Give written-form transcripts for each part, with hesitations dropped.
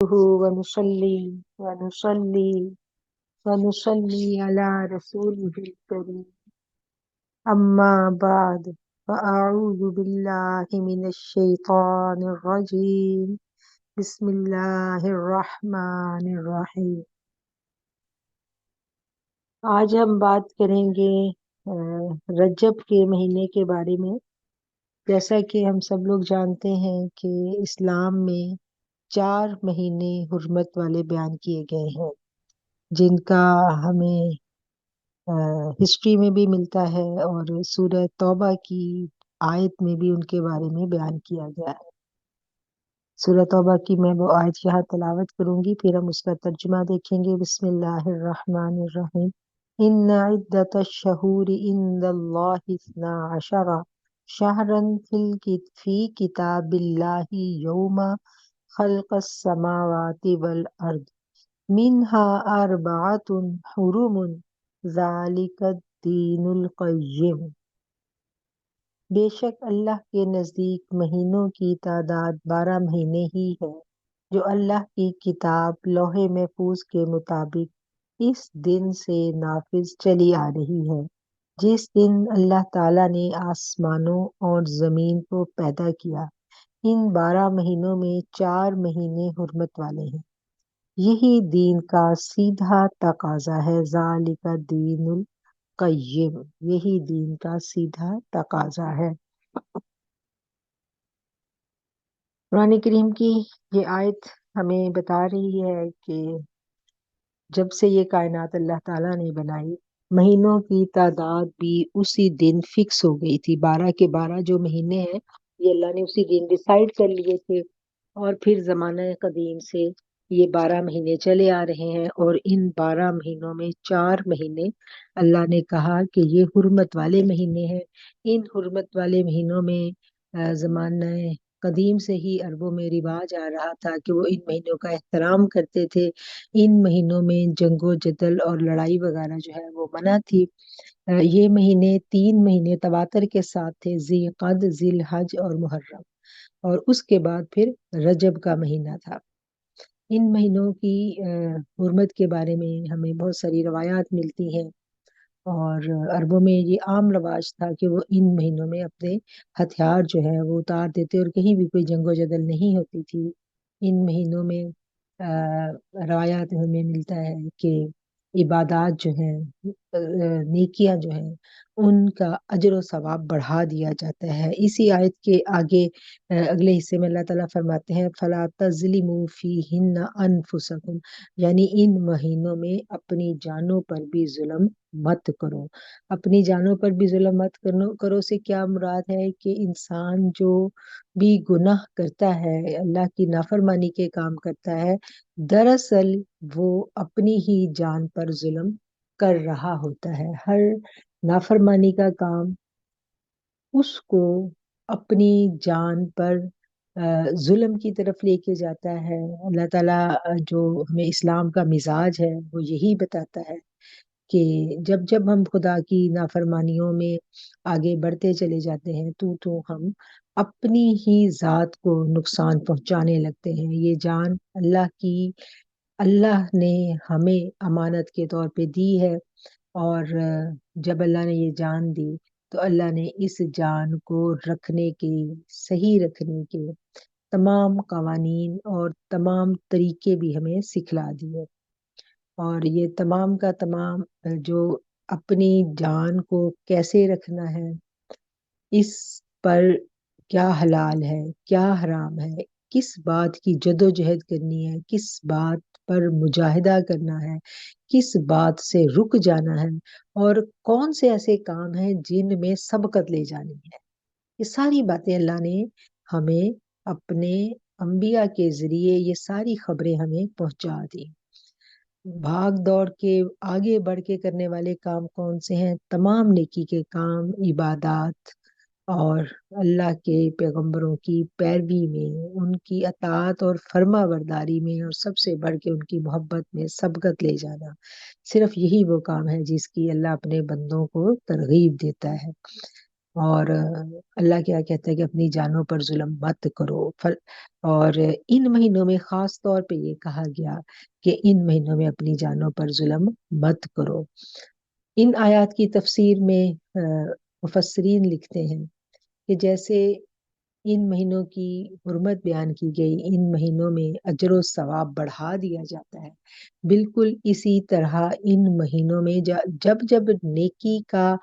ونصلي ونصلي ونصلي على رسوله الكريم أما بعد فأعوذ بالله من الشيطان الرجيم بسم الله الرحمن الرحیم۔ آج ہم بات کریں گے رجب کے مہینے کے بارے میں۔ جیسا کہ ہم سب لوگ جانتے ہیں کہ اسلام میں 4 مہینے حرمت والے بیان کیے گئے ہیں، جن کا ہمیں ہسٹری میں بھی ملتا ہے اور سورہ توبہ کی آیت میں بھی ان کے بارے میں بیان کیا گیا ہے۔ سورہ توبہ کی میں وہ آیت یہاں تلاوت کروں گی، پھر ہم اس کا ترجمہ دیکھیں گے۔ بسم اللہ الرحمن الرحیم۔ ان عدۃ الشہور عند اللہ 12 شہرا فی کتاب اللہ یوم خلق السماوات والارض منها 4 حرم ذالک الدین القیم۔ بے شک اللہ کے نزدیک مہینوں کی تعداد 12 مہینے ہی ہے، جو اللہ کی کتاب لوح محفوظ کے مطابق اس دن سے نافذ چلی آ رہی ہے، جس دن اللہ تعالیٰ نے آسمانوں اور زمین کو پیدا کیا۔ ان 12 مہینوں میں 4 مہینے حرمت والے ہیں، یہی دین کا سیدھا تقاضا ہے۔ ذالک دین القیم، یہی دین کا سیدھا تقاضا ہے۔ قرآن کریم کی یہ آیت ہمیں بتا رہی ہے کہ جب سے یہ کائنات اللہ تعالیٰ نے بنائی، مہینوں کی تعداد بھی اسی دن فکس ہو گئی تھی۔ 12 کے 12 جو مہینے ہیں یہ اللہ نے اسی دن ڈیسائیڈ کر لیے تھے، اور پھر زمانہ قدیم سے یہ 12 مہینے چلے آ رہے ہیں، اور ان 12 مہینوں میں 4 مہینے اللہ نے کہا کہ یہ حرمت والے مہینے ہیں۔ ان حرمت والے مہینوں میں زمانہ قدیم سے ہی عربوں میں رواج آ رہا تھا کہ وہ ان مہینوں کا احترام کرتے تھے۔ ان مہینوں میں جنگ و جدل اور لڑائی وغیرہ جو ہے وہ منع تھی۔ یہ مہینے 3 مہینے تواتر کے ساتھ تھے، ذی قعد، ذی الحج اور محرم، اور اس کے بعد پھر رجب کا مہینہ تھا۔ ان مہینوں کی حرمت کے بارے میں ہمیں بہت ساری روایات ملتی ہیں، اور عربوں میں یہ عام رواج تھا کہ وہ ان مہینوں میں اپنے ہتھیار جو ہے وہ اتار دیتے، اور کہیں بھی کوئی جنگ و جدل نہیں ہوتی تھی۔ ان مہینوں میں روایات ہمیں ملتا ہے کہ عبادات جو ہیں، نیکیاں جو ہیں، ان کا اجر و ثواب بڑھا دیا جاتا ہے۔ اسی آیت کے آگے اگلے حصے میں اللہ تعالیٰ فرماتے ہیں فَلَا تَظْلِمُوا فِيهِنَّ أَنفُسَكُمْ، یعنی ان مہینوں میں اپنی جانوں پر بھی ظلم مت کرو۔ اپنی جانوں پر بھی ظلم مت کرو سے کیا مراد ہے کہ انسان جو بھی گناہ کرتا ہے، اللہ کی نافرمانی کے کام کرتا ہے، دراصل وہ اپنی ہی جان پر ظلم کر رہا ہوتا ہے۔ ہر نافرمانی کا کام اس کو اپنی جان پر ظلم کی طرف لے کے جاتا ہے۔ اللہ تعالیٰ جو ہمیں اسلام کا مزاج ہے وہ یہی بتاتا ہے کہ جب جب ہم خدا کی نافرمانیوں میں آگے بڑھتے چلے جاتے ہیں تو ہم اپنی ہی ذات کو نقصان پہنچانے لگتے ہیں۔ یہ جان اللہ کی، اللہ نے ہمیں امانت کے طور پہ دی ہے، اور جب اللہ نے یہ جان دی تو اللہ نے اس جان کو رکھنے کے، صحیح رکھنے کے تمام قوانین اور تمام طریقے بھی ہمیں سکھلا دیے، اور یہ تمام کا تمام جو اپنی جان کو کیسے رکھنا ہے، اس پر کیا حلال ہے کیا حرام ہے، کس بات کی جد و جہد کرنی ہے، کس بات پر مجاہدہ کرنا ہے، کس بات سے رک جانا ہے، اور کون سے ایسے کام ہیں جن میں سبقت لے جانی ہے، یہ ساری باتیں اللہ نے ہمیں اپنے انبیاء کے ذریعے یہ ساری خبریں ہمیں پہنچا دی۔ بھاگ دوڑ کے آگے بڑھ کے کرنے والے کام کون سے ہیں؟ تمام نیکی کے کام، عبادات، اور اللہ کے پیغمبروں کی پیروی میں، ان کی اطاعت اور فرما برداری میں، اور سب سے بڑھ کے ان کی محبت میں سبقت لے جانا، صرف یہی وہ کام ہے جس کی اللہ اپنے بندوں کو ترغیب دیتا ہے۔ اور اللہ کیا کہتا ہے کہ اپنی جانوں پر ظلم مت کرو. اور ان مہینوں میں خاص طور پہ یہ کہا گیا کہ ان مہینوں میں اپنی جانوں پر ظلم مت کرو. ان آیات کی تفسیر میں مفسرین لکھتے ہیں کہ جیسے ان مہینوں کی حرمت بیان کی گئی، ان مہینوں میں اجر و ثواب بڑھا دیا جاتا ہے، بالکل اسی طرح ان مہینوں میں جب جب نیکی کا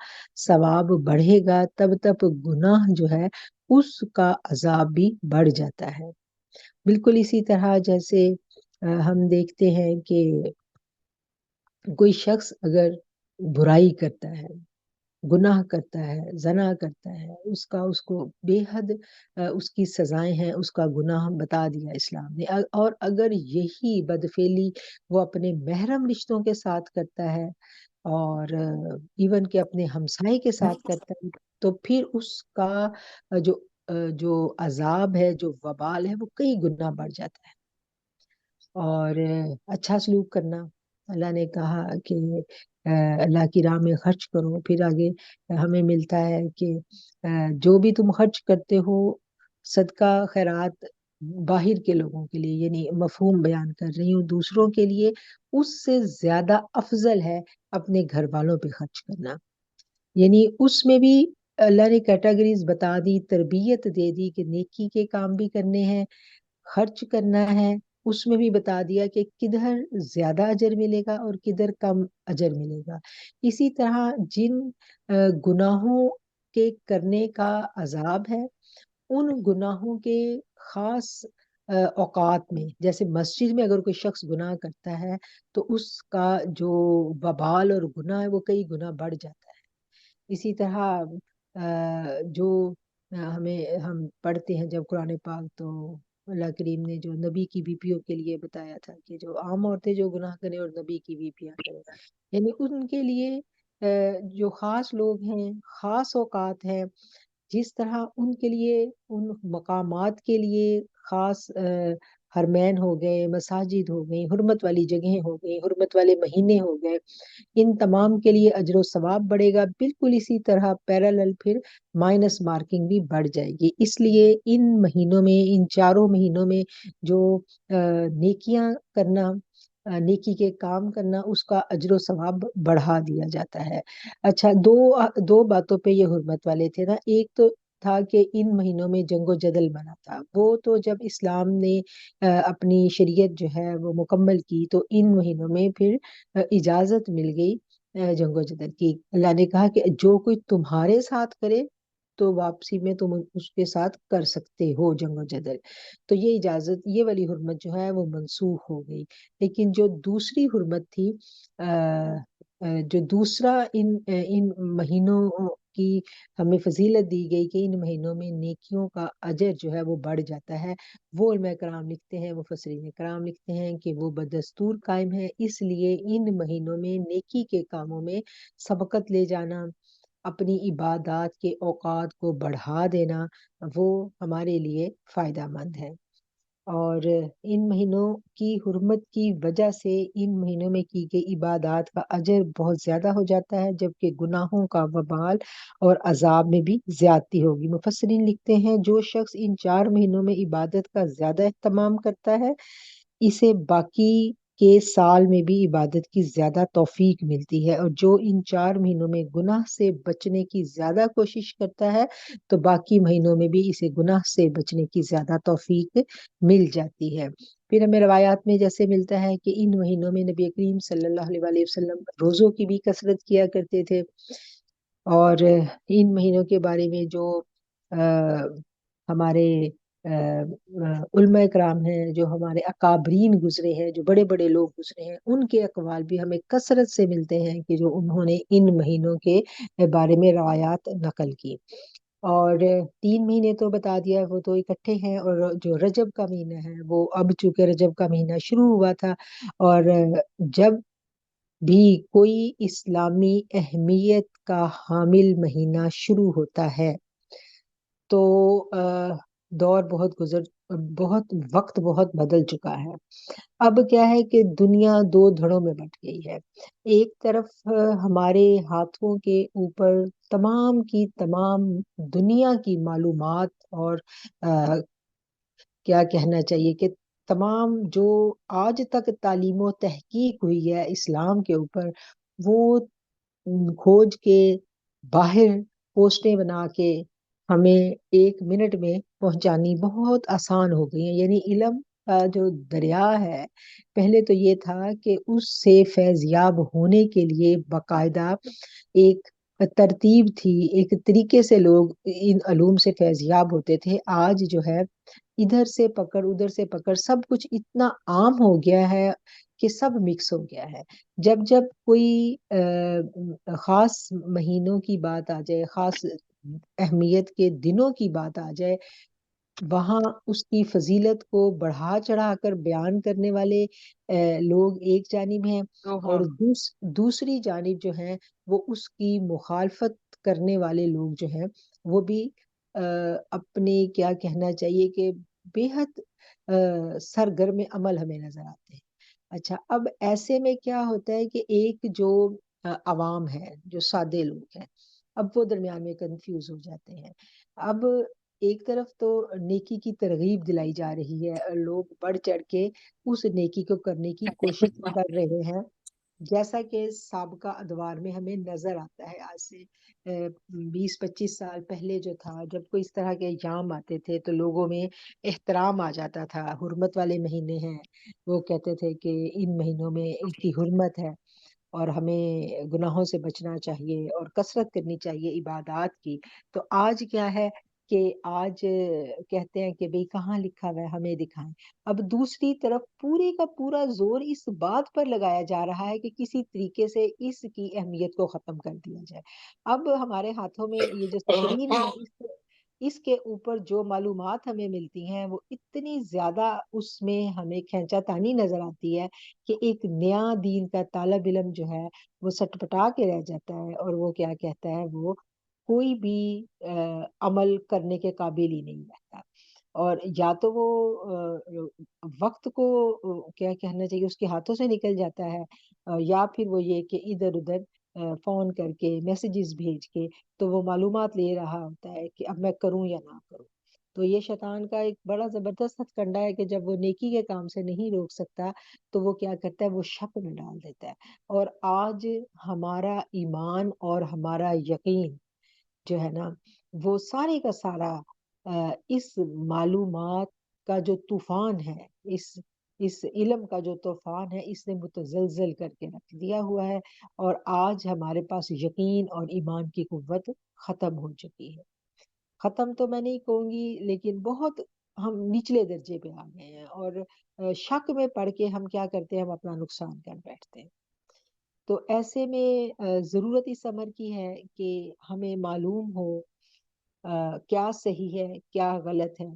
ثواب بڑھے گا تب تب گناہ جو ہے اس کا عذاب بھی بڑھ جاتا ہے. بالکل اسی طرح جیسے ہم دیکھتے ہیں کہ کوئی شخص اگر برائی کرتا ہے، گناہ کرتا ہے، زنا کرتا ہے، اس کو بے حد اس کی سزائیں ہیں، اس کا گناہ بتا دیا اسلام نے. اور اگر یہی بدفعلی وہ اپنے محرم رشتوں کے ساتھ کرتا ہے اور ایون کہ اپنے ہمسائے کے ساتھ کرتا ہے، تو پھر اس کا جو جو عذاب ہے، جو وبال ہے، وہ کئی گنا بڑھ جاتا ہے. اور اچھا سلوک کرنا، اللہ نے کہا کہ اللہ کی راہ میں خرچ کرو. پھر آگے ہمیں ملتا ہے کہ جو بھی تم خرچ کرتے ہو صدقہ خیرات باہر کے لوگوں کے لیے، یعنی مفہوم بیان کر رہی ہوں، دوسروں کے لیے اس سے زیادہ افضل ہے اپنے گھر والوں پہ خرچ کرنا. یعنی اس میں بھی اللہ نے کیٹیگریز بتا دی، تربیت دے دی کہ نیکی کے کام بھی کرنے ہیں، خرچ کرنا ہے. اس میں بھی بتا دیا کہ کدھر زیادہ اجر ملے گا اور کدھر کم اجر ملے گا. اسی طرح جن گناہوں کے کرنے کا عذاب ہے، ان گناہوں کے خاص اوقات میں، جیسے مسجد میں اگر کوئی شخص گناہ کرتا ہے تو اس کا جو وبال اور گناہ ہے وہ کئی گنا بڑھ جاتا ہے. اسی طرح جو ہم پڑھتے ہیں جب قرآن پاک، تو اللہ کریم نے جو نبی کی بیویوں کے لیے بتایا تھا کہ جو عام عورتیں جو گناہ کریں اور نبی کی بیویاں کریں، یعنی ان کے لیے جو خاص لوگ ہیں، خاص اوقات ہیں، جس طرح ان کے لیے ان مقامات کے لیے خاص حرمین ہو گئے، مساجد ہو گئی، حرمت والی جگہیں ہو گئی، حرمت والے مہینے ہو گئے، ان تمام کے لیے اجر و ثواب بڑھے گا. بالکل اسی طرح پیرالل پھر مائنس مارکنگ بھی بڑھ جائے گی. اس لیے ان مہینوں میں، ان چاروں مہینوں میں جو نیکیاں کرنا، نیکی کے کام کرنا، اس کا اجر و ثواب بڑھا دیا جاتا ہے. اچھا، دو باتوں پہ یہ حرمت والے تھے نا. ایک تو تھا کہ ان مہینوں میں جنگ و جدل منع تھا. وہ تو جب اسلام نے اپنی شریعت جو ہے وہ مکمل کی تو ان مہینوں میں پھر اجازت مل گئی جنگ و جدل کی. اللہ نے کہا کہ جو کوئی تمہارے ساتھ کرے تو واپسی میں تم اس کے ساتھ کر سکتے ہو جنگ و جدل. تو یہ اجازت، یہ والی حرمت جو ہے وہ منسوخ ہو گئی. لیکن جو دوسری حرمت تھی، جو دوسرا ان مہینوں کی ہمیں فضیلت دی گئی کہ ان مہینوں میں نیکیوں کا اجر جو ہے وہ بڑھ جاتا ہے، وہ علماء کرام لکھتے ہیں، مفسرین کرام لکھتے ہیں کہ وہ بدستور قائم ہے. اس لیے ان مہینوں میں نیکی کے کاموں میں سبقت لے جانا، اپنی عبادات کے اوقات کو بڑھا دینا، وہ ہمارے لیے فائدہ مند ہے. اور ان مہینوں کی حرمت کی وجہ سے ان مہینوں میں کی گئی عبادات کا اجر بہت زیادہ ہو جاتا ہے، جبکہ گناہوں کا وبال اور عذاب میں بھی زیادتی ہوگی. مفسرین لکھتے ہیں جو شخص ان 4 مہینوں میں عبادت کا زیادہ اہتمام کرتا ہے، اسے باقی کے سال میں بھی عبادت کی زیادہ توفیق ملتی ہے. اور جو ان 4 مہینوں میں گناہ سے بچنے کی زیادہ کوشش کرتا ہے تو باقی مہینوں میں بھی اسے گناہ سے بچنے کی زیادہ توفیق مل جاتی ہے. پھر ہمیں روایات میں جیسے ملتا ہے کہ ان مہینوں میں نبی کریم صلی اللہ علیہ وسلم روزوں کی بھی کثرت کیا کرتے تھے. اور ان مہینوں کے بارے میں جو ہمارے علماء کرام ہیں، جو ہمارے اکابرین گزرے ہیں، جو بڑے بڑے لوگ گزرے ہیں، ان کے اقوال بھی ہمیں کثرت سے ملتے ہیں کہ جو انہوں نے ان مہینوں کے بارے میں روایات نقل کی. اور 3 مہینے تو بتا دیا وہ تو اکٹھے ہیں، اور جو رجب کا مہینہ ہے وہ اب چونکہ رجب کا مہینہ شروع ہوا تھا، اور جب بھی کوئی اسلامی اہمیت کا حامل مہینہ شروع ہوتا ہے تو دور بہت بہت وقت بہت بدل چکا ہے. اب کیا ہے کہ دنیا دو دھڑوں میں بٹ گئی ہے. ایک طرف ہمارے ہاتھوں کے اوپر تمام کی تمام دنیا کی معلومات اور کیا کہنا چاہیے کہ تمام جو آج تک تعلیم و تحقیق ہوئی ہے اسلام کے اوپر، وہ کھوج کے باہر پوسٹیں بنا کے ہمیں 1 منٹ میں پہنچانی بہت آسان ہو گئی ہے. یعنی علم کا جو دریا ہے، پہلے تو یہ تھا کہ اس سے فیضیاب ہونے کے لیے باقاعدہ ایک ترتیب تھی، ایک طریقے سے لوگ ان علوم سے فیضیاب ہوتے تھے. آج جو ہے ادھر سے پکڑ ادھر سے پکڑ، سب کچھ اتنا عام ہو گیا ہے کہ سب مکس ہو گیا ہے. جب جب کوئی خاص مہینوں کی بات آ جائے، خاص اہمیت کے دنوں کی بات آ جائے، وہاں اس کی فضیلت کو بڑھا چڑھا کر بیان کرنے والے لوگ ایک جانب ہیں، اور دوسری جانب جو ہیں وہ اس کی مخالفت کرنے والے لوگ جو ہیں وہ بھی اپنے کیا کہنا چاہیے کہ بے حد سرگرم عمل ہمیں نظر آتے ہیں. اچھا، اب ایسے میں کیا ہوتا ہے کہ ایک جو عوام ہے، جو سادے لوگ ہیں، اب وہ درمیان میں کنفیوز ہو جاتے ہیں. اب ایک طرف تو نیکی کی ترغیب دلائی جا رہی ہے اور لوگ بڑھ چڑھ کے اس نیکی کو کرنے کی کوشش کر رہے ہیں، جیسا کہ سابقہ ادوار میں ہمیں نظر آتا ہے. آج سے 20-25 سال پہلے جو تھا، جب کوئی اس طرح کے ایام آتے تھے تو لوگوں میں احترام آ جاتا تھا. حرمت والے مہینے ہیں، وہ کہتے تھے کہ ان مہینوں میں ان کی حرمت ہے اور ہمیں گناہوں سے بچنا چاہیے اور کثرت کرنی چاہیے عبادات کی. تو آج کیا ہے کہ آج کہتے ہیں کہ بھئی کہاں لکھا ہوا ہے، ہمیں دکھائیں. اب دوسری طرف پورے کا پورا زور اس بات پر لگایا جا رہا ہے کہ کسی طریقے سے اس کی اہمیت کو ختم کر دیا جائے. اب ہمارے ہاتھوں میں یہ جو اسکرین ہے، اس کے اوپر جو معلومات ہمیں ملتی ہیں وہ اتنی زیادہ اس میں ہمیں کھینچا تانی نظر آتی ہے کہ ایک نیا دین کا طالب علم جو ہے وہ سٹپٹا کے رہ جاتا ہے، اور وہ کیا کہتا ہے، وہ کوئی بھی عمل کرنے کے قابل ہی نہیں رہتا. اور یا تو وہ وقت کو کیا کہنا چاہیے اس کے ہاتھوں سے نکل جاتا ہے، یا پھر وہ یہ کہ ادھر ادھر فون کر کے میسیجز بھیج کے تو وہ معلومات لے رہا ہوتا ہے کہ اب میں کروں یا نہ کروں. تو یہ شیطان کا ایک بڑا زبردست ہتھ کنڈا ہے کہ جب وہ نیکی کے کام سے نہیں روک سکتا تو وہ کیا کرتا ہے، وہ شک میں ڈال دیتا ہے. اور آج ہمارا ایمان اور ہمارا یقین جو ہے نا، وہ سارے کا سارا اس معلومات کا جو طوفان ہے، اس علم کا جو طوفان ہے، اس نے متزلزل کر کے رکھ دیا ہوا ہے. اور آج ہمارے پاس یقین اور ایمان کی قوت ختم ہو چکی ہے. ختم تو میں نہیں کہوں گی، لیکن بہت ہم نچلے درجے پہ آ گئے ہیں، اور شک میں پڑھ کے ہم کیا کرتے ہیں، ہم اپنا نقصان کر بیٹھتے ہیں. تو ایسے میں ضرورت اس امر کی ہے کہ ہمیں معلوم ہو کیا صحیح ہے کیا غلط ہے.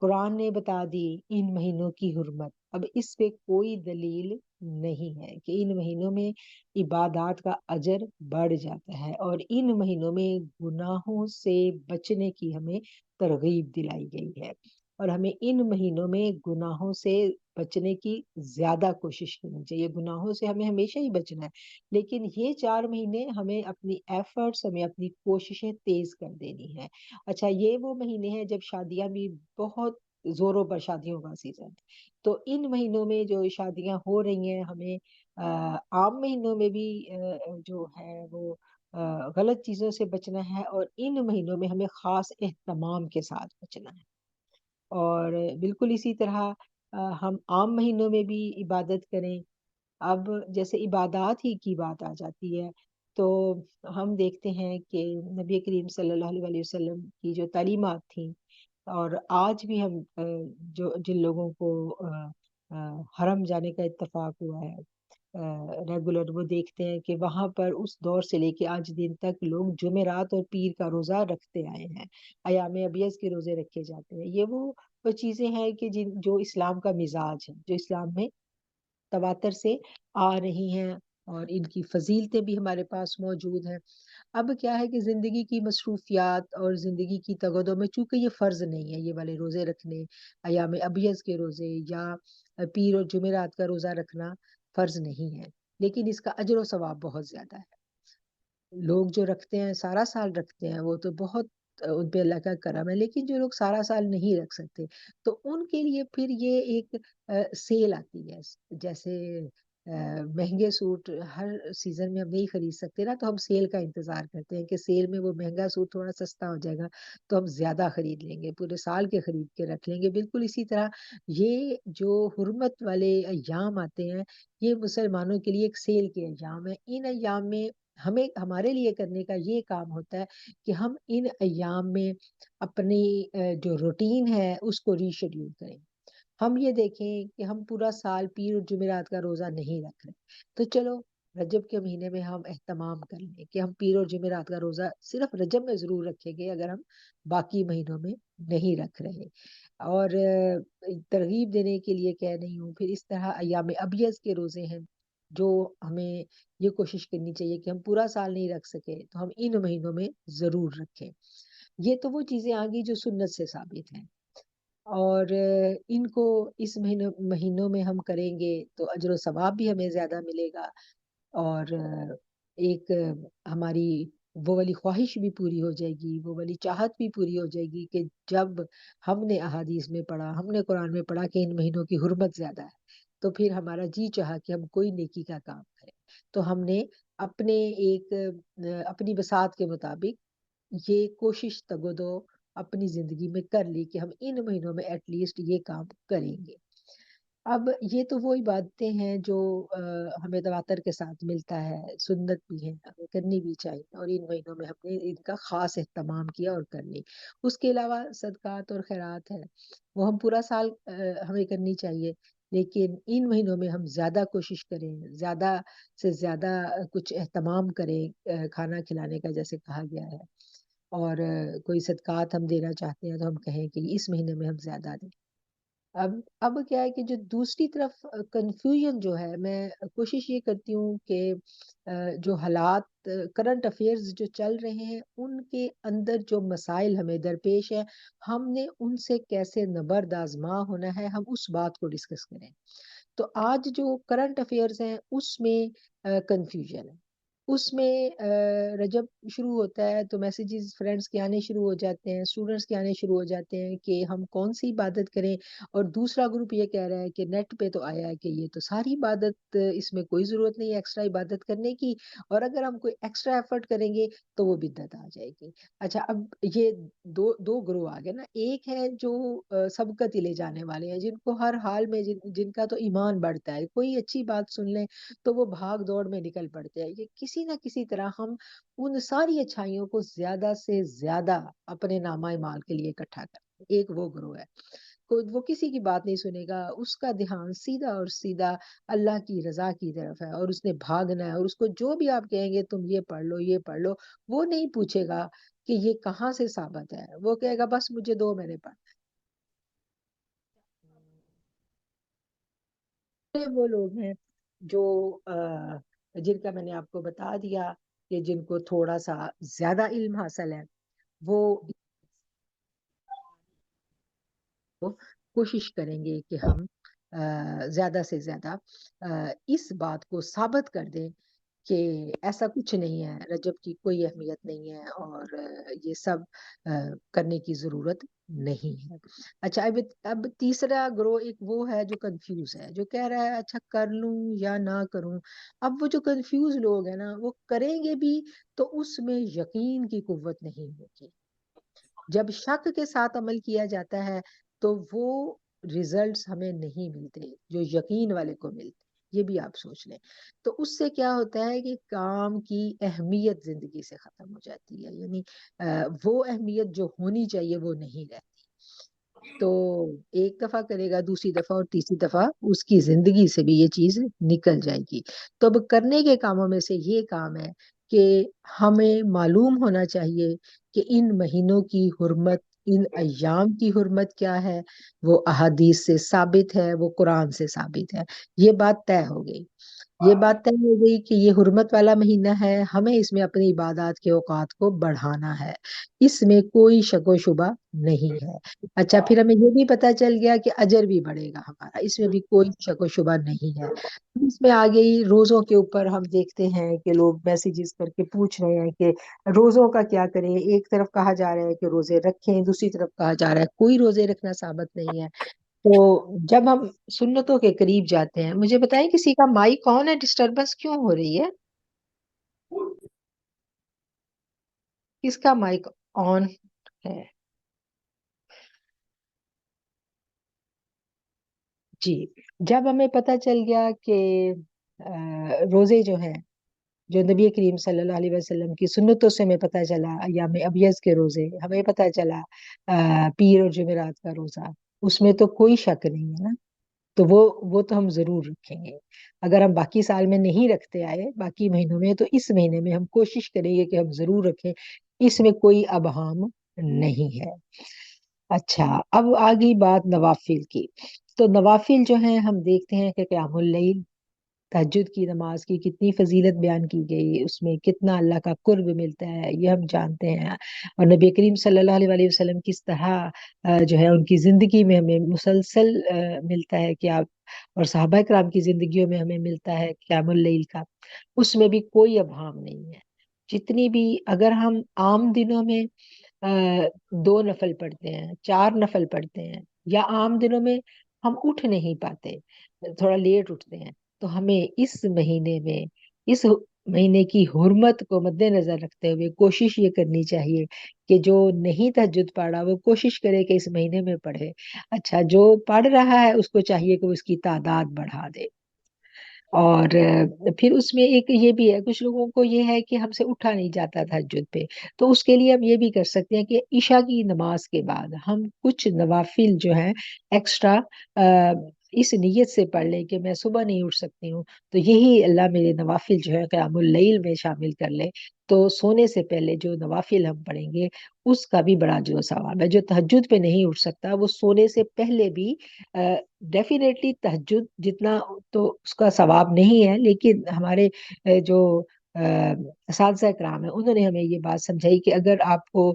قرآن نے بتا دی ان مہینوں کی حرمت. اب اس پہ کوئی دلیل نہیں ہے کہ ان مہینوں میں عبادات کا اجر بڑھ جاتا ہے، اور ان مہینوں میں گناہوں سے بچنے کی ہمیں ترغیب دلائی گئی ہے، اور ہمیں ان مہینوں میں گناہوں سے بچنے کی زیادہ کوشش کرنی چاہیے. گناہوں سے ہمیں ہمیشہ ہی بچنا ہے، لیکن یہ 4 مہینے ہمیں اپنی ایفرٹس، ہمیں اپنی کوششیں تیز کر دینی ہے. اچھا، یہ وہ مہینے ہیں جب شادیاں بھی بہت زوروں پر، شادیوں کا سیزن، تو ان مہینوں میں جو شادیاں ہو رہی ہیں، ہمیں عام مہینوں میں بھی جو ہے وہ غلط چیزوں سے بچنا ہے، اور ان مہینوں میں ہمیں خاص اہتمام کے ساتھ بچنا ہے. اور بالکل اسی طرح ہم عام مہینوں میں بھی عبادت کریں. اب جیسے عبادات ہی کی بات آ جاتی ہے تو ہم دیکھتے ہیں کہ نبی کریم صلی اللہ علیہ وسلم کی جو تعلیمات تھیں، اور آج بھی ہم جو جن لوگوں کو حرم جانے کا اتفاق ہوا ہے ریگولر، وہ دیکھتے ہیں کہ وہاں پر اس دور سے لے کے آج دن تک لوگ جمعرات اور پیر کا روزہ رکھتے آئے ہیں. ایام ابیض کے روزے رکھے جاتے ہیں. یہ وہ چیزیں ہیں کہ جو اسلام کا مزاج ہے، جو اسلام میں تواتر سے آ رہی ہیں، اور ان کی فضیلتیں بھی ہمارے پاس موجود ہیں. اب کیا ہے کہ زندگی کی مصروفیات اور زندگی کی تگودوں میں چونکہ یہ فرض نہیں ہے، یہ والے روزے رکھنے، ایام ابیض کے روزے یا پیر اور جمعرات کا روزہ رکھنا فرض نہیں ہے، لیکن اس کا اجر و ثواب بہت زیادہ ہے۔ لوگ جو رکھتے ہیں سارا سال رکھتے ہیں وہ تو بہت ان پہ اللہ کا کرم ہے، لیکن جو لوگ سارا سال نہیں رکھ سکتے تو ان کے لیے پھر یہ ایک سیل آتی ہے، جیسے مہنگے سوٹ ہر سیزن میں ہم نہیں خرید سکتے نا، تو ہم سیل کا انتظار کرتے ہیں کہ سیل میں وہ مہنگا سوٹ تھوڑا سستا ہو جائے گا تو ہم زیادہ خرید لیں گے، پورے سال کے خرید کے رکھ لیں گے۔ بالکل اسی طرح یہ جو حرمت والے ایام آتے ہیں یہ مسلمانوں کے لیے ایک سیل کے ایام ہے۔ ان ایام میں ہمیں ہمارے لیے کرنے کا یہ کام ہوتا ہے کہ ہم ان ایام میں اپنی جو روٹین ہے اس کو ری شیڈیول کریں۔ ہم یہ دیکھیں کہ ہم پورا سال پیر اور جمعرات کا روزہ نہیں رکھ رہے، تو چلو رجب کے مہینے میں ہم اہتمام کر لیں کہ ہم پیر اور جمعرات کا روزہ صرف رجب میں ضرور رکھیں گے اگر ہم باقی مہینوں میں نہیں رکھ رہے۔ اور ترغیب دینے کے لیے کہہ رہی ہوں، پھر اس طرح ایام ابیض کے روزے ہیں جو ہمیں یہ کوشش کرنی چاہیے کہ ہم پورا سال نہیں رکھ سکے تو ہم ان مہینوں میں ضرور رکھیں۔ یہ تو وہ چیزیں آ گئی جو سنت سے ثابت ہیں، اور ان کو اس مہینوں میں ہم کریں گے تو اجر و ثواب بھی ہمیں زیادہ ملے گا، اور ایک ہماری وہ والی خواہش بھی پوری ہو جائے گی، وہ والی چاہت بھی پوری ہو جائے گی کہ جب ہم نے احادیث میں پڑھا، ہم نے قرآن میں پڑھا کہ ان مہینوں کی حرمت زیادہ ہے، تو پھر ہمارا جی چاہا کہ ہم کوئی نیکی کا کام کریں، تو ہم نے اپنے ایک اپنی بساط کے مطابق یہ کوشش تگودو اپنی زندگی میں کر لی کہ ہم ان مہینوں میں ایٹ لیسٹ یہ کام کریں گے۔ اب یہ تو وہ عبادتیں ہیں جو ہمیں تواتر کے ساتھ ملتا ہے، سنت بھی ہے، ہمیں کرنی بھی چاہیے، اور ان مہینوں میں ہم نے ان کا خاص اہتمام کیا اور کر لی۔ اس کے علاوہ صدقات اور خیرات ہے، وہ ہم پورا سال ہمیں کرنی چاہیے، لیکن ان مہینوں میں ہم زیادہ کوشش کریں، زیادہ سے زیادہ کچھ اہتمام کریں، کھانا کھلانے کا جیسے کہا گیا ہے، اور کوئی صدقات ہم دینا چاہتے ہیں تو ہم کہیں کہ اس مہینے میں ہم زیادہ دیں۔ اب کیا ہے کہ جو دوسری طرف کنفیوژن جو ہے، میں کوشش یہ کرتی ہوں کہ جو حالات کرنٹ افیئرز جو چل رہے ہیں ان کے اندر جو مسائل ہمیں درپیش ہے، ہم نے ان سے کیسے نبرد آزما ہونا ہے، ہم اس بات کو ڈسکس کریں۔ تو آج جو کرنٹ افیئرز ہیں اس میں کنفیوژن ہے، اس میں رجب شروع ہوتا ہے تو میسیجز فرینڈس کے آنے شروع ہو جاتے ہیں، اسٹوڈنٹس کے آنے شروع ہو جاتے ہیں کہ ہم کون سی عبادت کریں، اور دوسرا گروپ یہ کہہ رہا ہے کہ نیٹ پہ تو آیا ہے کہ یہ تو ساری عبادت، اس میں کوئی ضرورت نہیں ہے ایکسٹرا عبادت کرنے کی، اور اگر ہم کوئی ایکسٹرا ایفرٹ کریں گے تو وہ بدعت آ جائے گی۔ اچھا، اب یہ دو گروہ آ گئے نا، ایک ہے جو سبقت لے جانے والے ہیں، جن کو ہر حال میں جن کا تو ایمان بڑھتا ہے، کوئی اچھی بات سن لیں تو وہ بھاگ دوڑ میں نکل پڑتے ہیں، یہ کسی نہ کسی طرح ہم ان ساری اچھائیوں کو زیادہ سے زیادہ اپنے نامہ مال کے لیے اکٹھا کرتے ہیں۔ ایک وہ گروہ ہے، وہ کسی کی بات نہیں سنے گا، اس کا دھیان سیدھا اور سیدھا اللہ کی رضا کی طرف ہے، اور اس نے بھاگنا ہے، اور اس کو جو بھی آپ کہیں گے تم یہ پڑھ لو یہ پڑھ لو، وہ نہیں پوچھے گا کہ یہ کہاں سے ثابت ہے، وہ کہے گا بس مجھے دو، میں نے پڑھا ہے۔ وہ لوگ ہیں جو جن کا میں نے آپ کو بتا دیا کہ جن کو تھوڑا سا زیادہ علم حاصل ہے، وہ کوشش کریں گے کہ ہم زیادہ سے زیادہ اس بات کو ثابت کر دیں کہ ایسا کچھ نہیں ہے، رجب کی کوئی اہمیت نہیں ہے، اور یہ سب کرنے کی ضرورت نہیں ہے۔ اچھا، اب تیسرا گروہ ایک وہ ہے جو کنفیوز ہے، جو کہہ رہا ہے اچھا کر لوں یا نہ کروں۔ اب وہ جو کنفیوز لوگ ہیں نا، وہ کریں گے بھی تو اس میں یقین کی قوت نہیں ہوگی۔ جب شک کے ساتھ عمل کیا جاتا ہے تو وہ ریزلٹس ہمیں نہیں ملتے جو یقین والے کو ملتے، یہ بھی آپ سوچ لیں۔ تو اس سے کیا ہوتا ہے کہ کام کی اہمیت زندگی سے ختم ہو جاتی ہے، یعنی وہ اہمیت جو ہونی چاہیے وہ نہیں رہتی۔ تو ایک دفعہ کرے گا، دوسری دفعہ اور تیسری دفعہ اس کی زندگی سے بھی یہ چیز نکل جائے گی۔ تو اب کرنے کے کاموں میں سے یہ کام ہے کہ ہمیں معلوم ہونا چاہیے کہ ان مہینوں کی حرمت، ان ایام کی حرمت کیا ہے، وہ احادیث سے ثابت ہے، وہ قرآن سے ثابت ہے، یہ بات طے ہو گئی۔ یہ بات طے ہو گئی کہ یہ حرمت والا مہینہ ہے، ہمیں اس میں اپنی عبادات کے اوقات کو بڑھانا ہے، اس میں کوئی شک و شبہ نہیں ہے۔ اچھا، پھر ہمیں یہ بھی پتا چل گیا کہ اجر بھی بڑھے گا ہمارا، اس میں بھی کوئی شک و شبہ نہیں ہے۔ اس میں آ گئی روزوں کے اوپر، ہم دیکھتے ہیں کہ لوگ میسیجز کر کے پوچھ رہے ہیں کہ روزوں کا کیا کریں، ایک طرف کہا جا رہا ہے کہ روزے رکھیں، دوسری طرف کہا جا رہا ہے کوئی روزے رکھنا ثابت نہیں ہے۔ تو جب ہم سنتوں کے قریب جاتے ہیں، مجھے بتائیں کسی کا مائک کون ہے، ڈسٹربنس کیوں ہو رہی ہے؟ کس کا مائک آن ہے؟ جی، جب ہمیں پتہ چل گیا کہ روزے جو ہیں، جو نبی کریم صلی اللہ علیہ وسلم کی سنتوں سے ہمیں پتہ چلا، ایام ابیض کے روزے ہمیں پتہ چلا، پیر اور جمعرات کا روزہ، اس میں تو کوئی شک نہیں ہے نا، تو وہ تو ہم ضرور رکھیں گے۔ اگر ہم باقی سال میں نہیں رکھتے آئے باقی مہینوں میں، تو اس مہینے میں ہم کوشش کریں گے کہ ہم ضرور رکھیں، اس میں کوئی ابہام نہیں ہے۔ اچھا، اب آ گئی بات نوافل کی۔ تو نوافل جو ہیں، ہم دیکھتے ہیں کہ قیام اللیل، تہجد کی نماز کی کتنی فضیلت بیان کی گئی، اس میں کتنا اللہ کا قرب ملتا ہے یہ ہم جانتے ہیں، اور نبی کریم صلی اللہ علیہ وسلم کس طرح جو ہے ان کی زندگی میں ہمیں مسلسل ملتا ہے کہ آپ، اور صحابہ کرام کی زندگیوں میں ہمیں ملتا ہے قیام اللیل کا، اس میں بھی کوئی ابہام نہیں ہے۔ جتنی بھی، اگر ہم عام دنوں میں 2 نفل پڑھتے ہیں، 4 نفل پڑھتے ہیں، یا عام دنوں میں ہم اٹھ نہیں پاتے، تھوڑا لیٹ اٹھتے ہیں، تو ہمیں اس مہینے میں، اس مہینے کی حرمت کو مد نظر رکھتے ہوئے کوشش یہ کرنی چاہیے کہ جو نہیں تہجد پڑھا وہ کوشش کرے کہ اس مہینے میں پڑھے۔ اچھا، جو پڑھ رہا ہے اس کو چاہیے کہ وہ اس کی تعداد بڑھا دے۔ اور پھر اس میں ایک یہ بھی ہے، کچھ لوگوں کو یہ ہے کہ ہم سے اٹھا نہیں جاتا تہجد پہ، تو اس کے لیے ہم یہ بھی کر سکتے ہیں کہ عشاء کی نماز کے بعد ہم کچھ نوافل جو ہیں ایکسٹرا اس نیت سے پڑھ لیں کہ میں صبح نہیں اٹھ سکتی ہوں، تو یہی اللہ میرے نوافل جو ہے قیام اللیل میں شامل کر لے، تو سونے سے پہلے جو نوافل ہم پڑھیں گے اس کا بھی بڑا جو ثواب ہے۔ جو تہجد پہ نہیں اٹھ سکتا وہ سونے سے پہلے بھی ڈیفینیٹلی تہجد جتنا تو اس کا ثواب نہیں ہے، لیکن ہمارے جو اساتذہ کرام ہیں انہوں نے ہمیں یہ بات سمجھائی کہ اگر آپ کو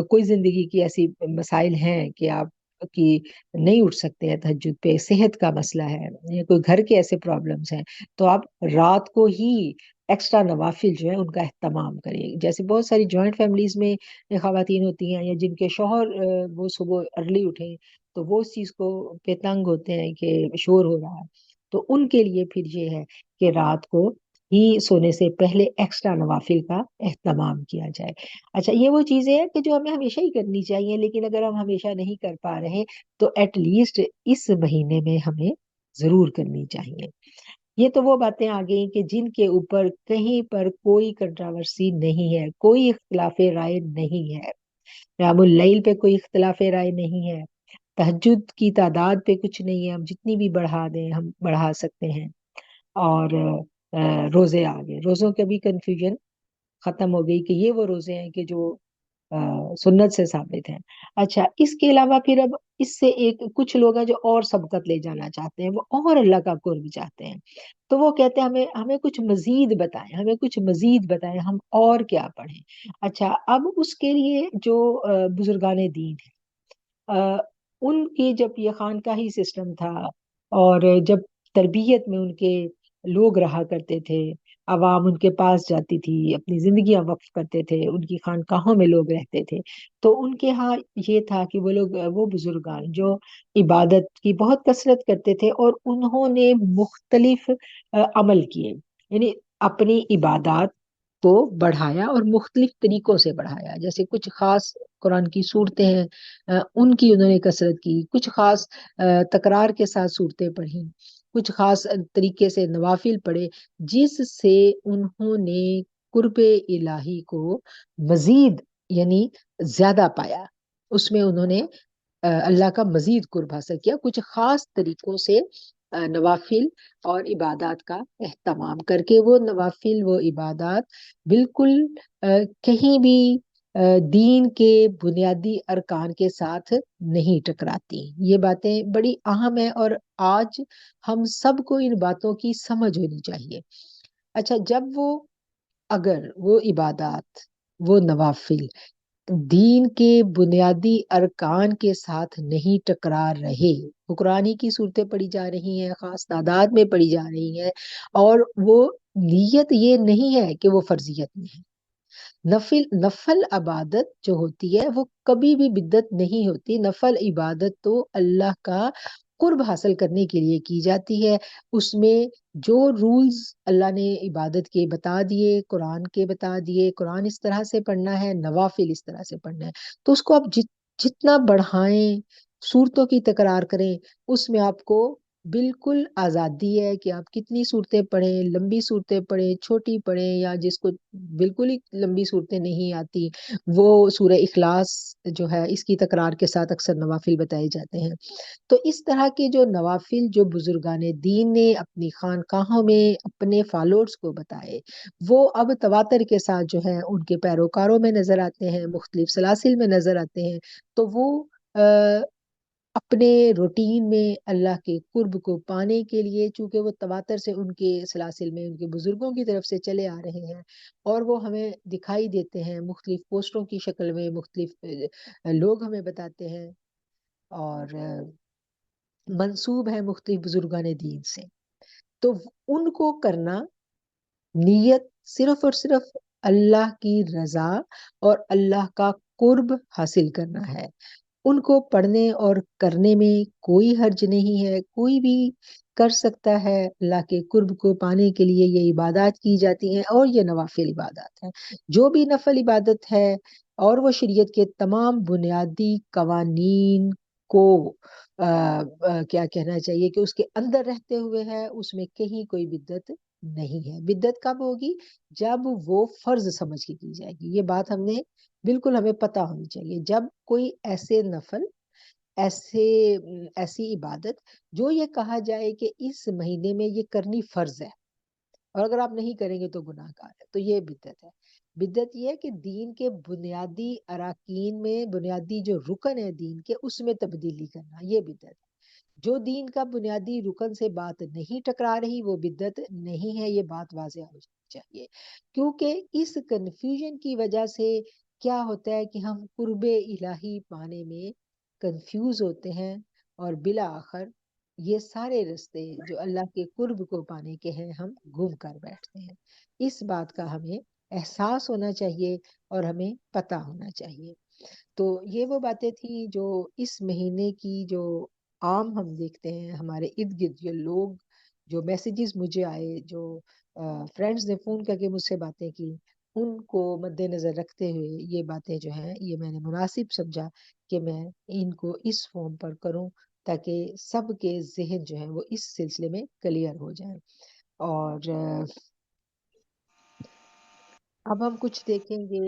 کوئی زندگی کی ایسی مسائل ہیں کہ آپ کی نہیں اٹھ سکتے ہیں تہجد پہ، صحت کا مسئلہ ہے یا کوئی گھر کے ایسے پرابلمس ہیں، تو آپ رات کو ہی ایکسٹرا نوافل جو ہے ان کا اہتمام کریں۔ جیسے بہت ساری جوائنٹ فیملیز میں خواتین ہوتی ہیں یا جن کے شوہر وہ صبح ارلی اٹھیں، تو وہ اس چیز کو پہ تنگ ہوتے ہیں کہ شور ہو رہا ہے، تو ان کے لیے پھر یہ ہے کہ رات کو ہی سونے سے پہلے ایکسٹرا نوافل کا اہتمام کیا جائے۔ اچھا، یہ وہ چیزیں ہیں کہ جو ہمیں ہمیشہ ہی کرنی چاہیے، لیکن اگر ہم ہمیشہ نہیں کر پا رہے تو ایٹ لیسٹ اس مہینے میں ہمیں ضرور کرنی چاہیے۔ یہ تو وہ باتیں آ گئیں کہ جن کے اوپر کہیں پر کوئی کنٹراورسی نہیں ہے، کوئی اختلاف رائے نہیں ہے۔ قیام اللیل پہ کوئی اختلاف رائے نہیں ہے، تہجد کی تعداد پہ کچھ نہیں ہے، ہم جتنی بھی بڑھا دیں ہم بڑھا سکتے ہیں، اور روزے آگے، روزوں کے بھی کنفیوژن ختم ہو گئی کہ یہ وہ روزے ہیں کہ جو سنت سے ثابت ہیں۔ اچھا، اس کے علاوہ پھر اب اس سے ایک کچھ لوگ ہیں جو اور سبقت لے جانا چاہتے ہیں، وہ اور اللہ کا قرب چاہتے ہیں، تو وہ کہتے ہیں ہمیں ہمیں کچھ مزید بتائیں، ہمیں کچھ مزید بتائیں، ہم اور کیا پڑھیں۔ اچھا، اب اس کے لیے جو بزرگان دین ہیں، ان کی جب یہ خانقاہی سسٹم تھا، اور جب تربیت میں ان کے لوگ رہا کرتے تھے، عوام ان کے پاس جاتی تھی، اپنی زندگیاں وقف کرتے تھے، ان کی خانقاہوں میں لوگ رہتے تھے، تو ان کے ہاں یہ تھا کہ وہ لوگ، وہ بزرگان جو عبادت کی بہت کثرت کرتے تھے، اور انہوں نے مختلف عمل کیے، یعنی اپنی عبادات کو بڑھایا اور مختلف طریقوں سے بڑھایا، جیسے کچھ خاص قرآن کی صورتیں ہیں، ان کی انہوں نے کثرت کی، کچھ خاص تکرار کے ساتھ صورتیں پڑھی، کچھ خاص طریقے سے نوافل پڑھے، جس سے انہوں نے قرب الہی کو مزید، یعنی زیادہ پایا، اس میں انہوں نے اللہ کا مزید قرب حاصل کیا، کچھ خاص طریقوں سے نوافل اور عبادات کا اہتمام کر کے، وہ نوافل وہ عبادات بالکل کہیں بھی دین کے بنیادی ارکان کے ساتھ نہیں ٹکراتی. یہ باتیں بڑی اہم ہیں اور آج ہم سب کو ان باتوں کی سمجھ ہونی چاہیے. اچھا، جب اگر وہ عبادات، وہ نوافل دین کے بنیادی ارکان کے ساتھ نہیں ٹکرا رہے، حکرانی کی صورتیں پڑھی جا رہی ہیں، خاص تعداد میں پڑھی جا رہی ہیں، اور وہ نیت یہ نہیں ہے کہ وہ فرضیت میں ہے. نفل عبادت جو ہوتی ہے وہ کبھی بھی بدعت نہیں ہوتی. نفل عبادت تو اللہ کا قرب حاصل کرنے کے لیے کی جاتی ہے. اس میں جو رولز اللہ نے عبادت کے بتا دیے، قرآن کے بتا دیے، قرآن اس طرح سے پڑھنا ہے، نوافل اس طرح سے پڑھنا ہے، تو اس کو آپ جتنا بڑھائیں، صورتوں کی تکرار کریں، اس میں آپ کو بالکل آزادی ہے کہ آپ کتنی صورتیں پڑھیں، لمبی صورتیں پڑھیں، چھوٹی پڑھیں، یا جس کو بالکل ہی لمبی صورتیں نہیں آتی وہ سورہ اخلاص جو ہے اس کی تکرار کے ساتھ اکثر نوافل بتائے جاتے ہیں. تو اس طرح کے جو نوافل جو بزرگان دین نے اپنی خانقاہوں میں اپنے فالوورز کو بتائے، وہ اب تواتر کے ساتھ جو ہے ان کے پیروکاروں میں نظر آتے ہیں، مختلف سلاسل میں نظر آتے ہیں. تو وہ اپنے روٹین میں اللہ کے قرب کو پانے کے لیے، چونکہ وہ تواتر سے ان کے سلاسل میں ان کے بزرگوں کی طرف سے چلے آ رہے ہیں، اور وہ ہمیں دکھائی دیتے ہیں مختلف پوسٹوں کی شکل میں، مختلف لوگ ہمیں بتاتے ہیں، اور منسوب ہے مختلف بزرگان دین سے. تو ان کو کرنا، نیت صرف اور صرف اللہ کی رضا اور اللہ کا قرب حاصل کرنا ہے. ان کو پڑھنے اور کرنے میں کوئی حرج نہیں ہے، کوئی بھی کر سکتا ہے. اللہ کے قرب کو پانے کے لیے یہ عبادات کی جاتی ہیں، اور یہ نوافل عبادات ہیں. جو بھی نفل عبادت ہے اور وہ شریعت کے تمام بنیادی قوانین کو کیا کہنا چاہیے کہ اس کے اندر رہتے ہوئے ہے، اس میں کہیں کوئی بدعت نہیں ہے. بدعت کب ہوگی؟ جب وہ فرض سمجھ کے کی جائے گی. یہ بات بالکل ہمیں پتہ ہونی چاہیے. جب کوئی ایسے نفل، ایسی عبادت جو یہ کہا جائے کہ اس مہینے میں یہ کرنی فرض ہے، اور اگر آپ نہیں کریں گے تو گناہ گار ہے، تو یہ بدعت ہے. بدعت یہ ہے کہ دین کے بنیادی اراکین میں، بنیادی جو رکن ہے دین کے، اس میں تبدیلی کرنا، یہ بدعت ہے. جو دین کا بنیادی رکن سے بات نہیں ٹکرا رہی وہ بدعت نہیں ہے. یہ بات واضح ہو چاہیے، کیونکہ اس کنفیوژن کی وجہ سے کیا ہوتا ہے کہ ہم قرب الہی پانے میں کنفیوز ہوتے ہیں، اور بالآخر یہ سارے رستے جو اللہ کے قرب کو پانے کے ہیں ہم گم کر بیٹھتے ہیں. اس بات کا ہمیں احساس ہونا چاہیے اور ہمیں پتہ ہونا چاہیے. تو یہ وہ باتیں تھیں جو اس مہینے کی، جو عام ہم دیکھتے ہیں ہمارے ارد گرد، جو لوگ، جو میسیجز مجھے آئے، جو فرینڈز نے فون کر کے مجھ سے باتیں کی، ان کو مد نظر رکھتے ہوئے یہ باتیں جو ہیں یہ میں نے مناسب سمجھا کہ میں ان کو اس فارم پر کروں، تاکہ سب کے ذہن جو ہیں وہ اس سلسلے میں کلیئر ہو جائیں. اور اب ہم کچھ دیکھیں گے